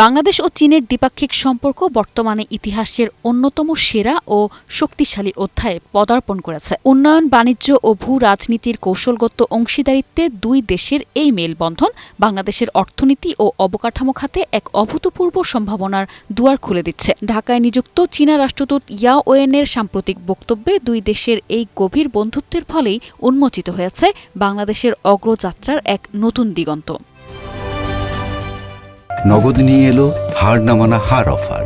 বাংলাদেশ ও চীনের দ্বিপাক্ষিক সম্পর্ক বর্তমানে ইতিহাসের অন্যতম সেরা ও শক্তিশালী অধ্যায়ে পদার্পণ করেছে। উন্নয়ন, বাণিজ্য ও ভূ রাজনীতির কৌশলগত অংশীদারিত্বে দুই দেশের এই মেলবন্ধন বাংলাদেশের অর্থনীতি ও অবকাঠামো খাতে এক অভূতপূর্ব সম্ভাবনার দুয়ার খুলে দিচ্ছে। ঢাকায় নিযুক্ত চীনা রাষ্ট্রদূত ইয়াও ওয়েনের সাম্প্রতিক বক্তব্যে দুই দেশের এই গভীর বন্ধুত্বের ফলেই উন্মোচিত হয়েছে বাংলাদেশের অগ্রযাত্রার এক নতুন দিগন্ত। নগদ নিয়ে এলো হার না মানা হার অফার।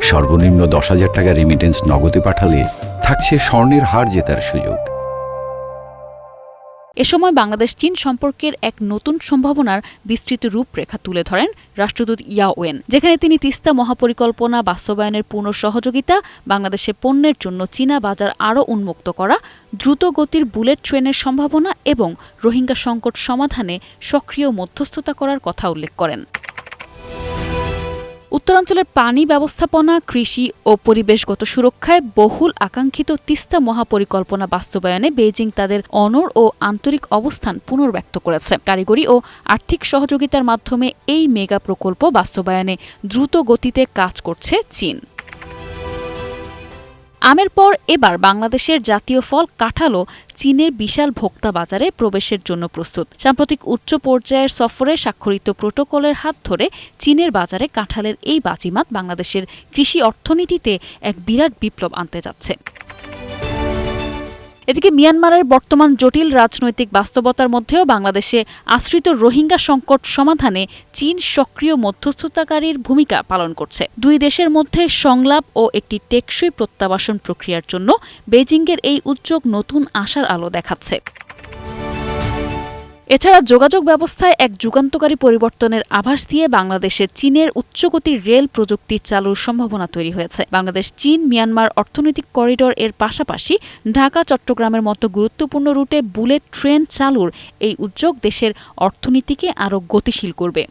সর্বনিম্ন 10,000 টাকা রেমিটেন্স নগদে পাঠালে থাকছে স্বর্ণের হার জেতার সুযোগ। এ সময় বাংলাদেশ চীন সম্পর্কের এক নতুন সম্ভাবনার বিস্তৃত রূপরেখা তুলে ধরেন রাষ্ট্রদূত ইয়াও ওয়েন, যেখানে তিনি তিস্তা মহাপরিকল্পনা বাস্তবায়নের পূর্ণ সহযোগিতা, বাংলাদেশের পণ্যের জন্য চীনা বাজার আরও উন্মুক্ত করা, দ্রুত গতির বুলেট ট্রেনের সম্ভাবনা এবং রোহিঙ্গা সংকট সমাধানে সক্রিয় মধ্যস্থতা করার কথা উল্লেখ করেন। উত্তরাঞ্চলের পানি ব্যবস্থাপনা, কৃষি ও পরিবেশগত সুরক্ষায় বহুল আকাঙ্ক্ষিত তিস্তা মহাপরিকল্পনা বাস্তবায়নে বেইজিং তাদের অনড় ও আন্তরিক অবস্থান পুনর্ব্যক্ত করেছে। কারিগরি ও আর্থিক সহযোগিতার মাধ্যমে এই মেগা প্রকল্প বাস্তবায়নে দ্রুত গতিতে কাজ করছে চীন। আমের পর এবার বাংলাদেশের জাতীয় ফল কাঁঠালও চীনের বিশাল ভোক্তা বাজারে প্রবেশের জন্য প্রস্তুত। সাম্প্রতিক উচ্চ পর্যায়ের সফরে স্বাক্ষরিত প্রোটোকলের হাত ধরে চীনের বাজারে কাঁঠালের এই বাজিমাত বাংলাদেশের কৃষি অর্থনীতিতে এক বিরাট বিপ্লব আনতে যাচ্ছে। এদিকে মিয়ানমারের বর্তমান জটিল রাজনৈতিক বাস্তবতার মধ্যেও বাংলাদেশে আশ্রিত রোহিঙ্গা সংকট সমাধানে চীন সক্রিয় মধ্যস্থতাকারীর ভূমিকা পালন করছে। দুই দেশের মধ্যে সংলাপ ও একটি টেকসই প্রত্যাবাসন প্রক্রিয়ার জন্য বেইজিংয়ের এই উদ্যোগ নতুন আশার আলো দেখাচ্ছে। এছাড়া যোগাযোগ ব্যবস্থায় এক যুগান্তকারী পরিবর্তনের আভাস দিয়ে বাংলাদেশে চীনের উচ্চগতির রেল প্রযুক্তি চালুর সম্ভাবনা তৈরি হয়েছে। বাংলাদেশ চীন মিয়ানমার অর্থনৈতিক করিডর এর পাশাপাশি ঢাকা চট্টগ্রামের মতো গুরুত্বপূর্ণ রুটে বুলেট ট্রেন চালুর এই উদ্যোগ দেশের অর্থনীতিকে আরও গতিশীল করবে।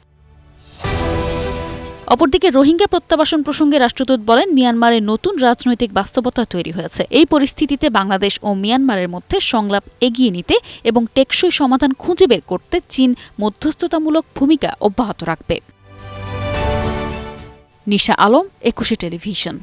অপরদিকে রোহিঙ্গা প্রত্যাবাসন প্রসঙ্গে রাষ্ট্রদূত বলেন, মিয়ানমারে নতুন রাজনৈতিক বাস্তবতা তৈরি হয়েছে। এই পরিস্থিতিতে বাংলাদেশ ও মিয়ানমারের মধ্যে সংলাপ এগিয়ে নিতে এবং টেকসই সমাধান খুঁজে বের করতে চীন মধ্যস্থতামূলক ভূমিকা অব্যাহত রাখবে। নিশা আলম, 21 টেলিভিশন।